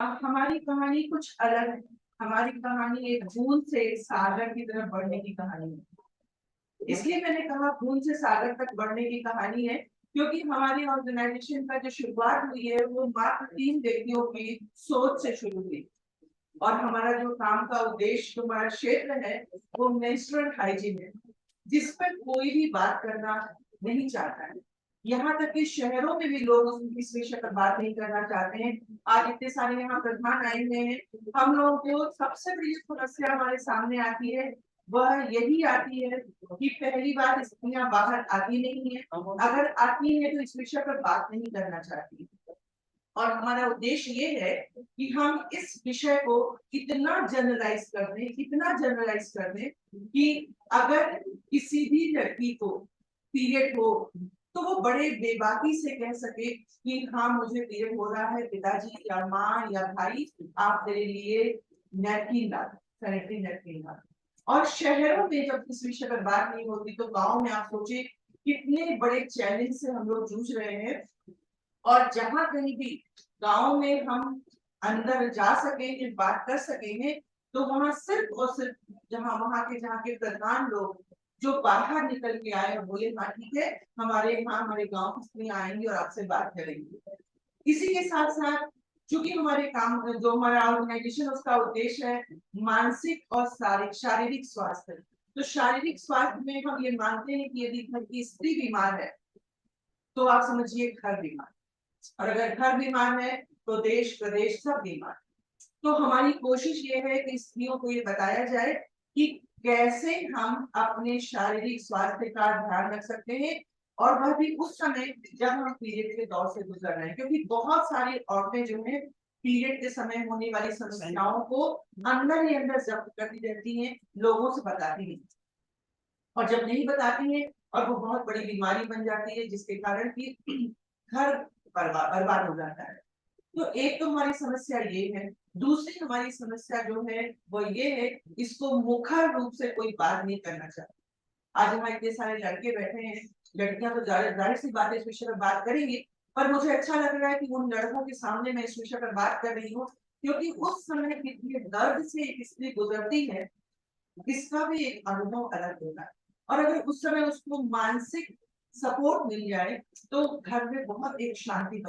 अब हमारी कहानी कुछ अलग है। हमारी कहानी एक बूंद से सागर की तरफ बढ़ने की कहानी है। इसलिए मैंने कहा बूंद से सागर तक बढ़ने की कहानी है, क्योंकि हमारी ऑर्गेनाइजेशन का जो शुरुआत हुई है वो मात्र 3 व्यक्तियों की सोच से शुरू हुई। और हमारा जो काम का उद्देश्य, जो हमारा क्षेत्र है, वो मेंस्ट्रुअल हाइजीन है, जिस पर कोई भी बात करना नहीं चाहता है। यहाँ तक कि शहरों में भी लोग इस विषय पर बात नहीं करना चाहते हैं। आज इतने सारे यहाँ प्रधान आए हुए हैं। हम लोगों को सबसे बड़ी समस्या हमारे सामने आती है, वह यही आती है कि पहली बार स्त्रियां बाहर आती नहीं है। अगर आती है तो इस विषय पर बात नहीं करना चाहती। और हमारा उद्देश्य ये है कि हम इस विषय को इतना जनरलाइज कर दें कि अगर किसी भी लड़की को पीरियड हो तो वो बड़े बेबाकी से कह सके कि हाँ मुझे पीरियड हो रहा है, पिताजी या माँ या भाई आप मेरे लिए नैपकिन ला, सैनिटरी नैपकिन ला। और शहरों में जब इस विषय पर बात नहीं होती तो गांव में आप सोचिए कितने बड़े चैलेंज से हम लोग जूझ रहे हैं। और जहां कहीं भी गांव में हम अंदर जा सकेंगे, बात कर सकेंगे, तो वहां सिर्फ और सिर्फ जहाँ के प्रधान लोग जो बाहर निकल के आए और बोले हाँ ठीक है, हमारे यहाँ हमारे गांव की स्त्रियां आएंगी और आपसे बात करेंगी। इसी के साथ साथ चूंकि हमारे काम जो हमारा ऑर्गेनाइजेशन उसका उद्देश्य है मानसिक और शारीरिक स्वास्थ्य। तो शारीरिक स्वास्थ्य में हम ये मानते हैं कि यदि घर की स्त्री बीमार है तो आप समझिए घर बीमार, और अगर घर बीमार है तो देश प्रदेश सब बीमार। तो हमारी कोशिश ये है कि स्त्रियों को ये बताया जाए कि कैसे हम अपने शारीरिक स्वास्थ्य का ध्यान रख सकते हैं, और वह भी उस समय जब हम पीरियड के दौर से गुजर रहे हैं, क्योंकि बहुत सारी औरतें जो है पीरियड के समय होने वाली समस्याओं को अंदर ही अंदर जब्त करती रहती हैं, लोगों से बताती नहीं। और जब नहीं बताती हैं और वो बहुत बड़ी बीमारी बन जाती है जिसके कारण कि घर बर्बाद हो जाता है। तो एक तो हमारी समस्या ये है। दूसरी हमारी समस्या जो है वो ये है, इसको मुखर रूप से कोई बात नहीं करना चाहता। आज यहाँ इतने सारे लड़के बैठे हैं, लड़कियां तो जाहिर सी बात है इस विषय पर बात करेंगी, पर मुझे अच्छा लग रहा है कि उन लड़कों के सामने मैं इस विषय पर बात कर रही हूँ, क्योंकि उस समय कितने दर्द से एक स्त्री गुजरती है, इसका भी एक अनुभव अलग होता है। और अगर उस समय उसको मानसिक सपोर्ट मिल जाए तो घर में बहुत एक शांति बन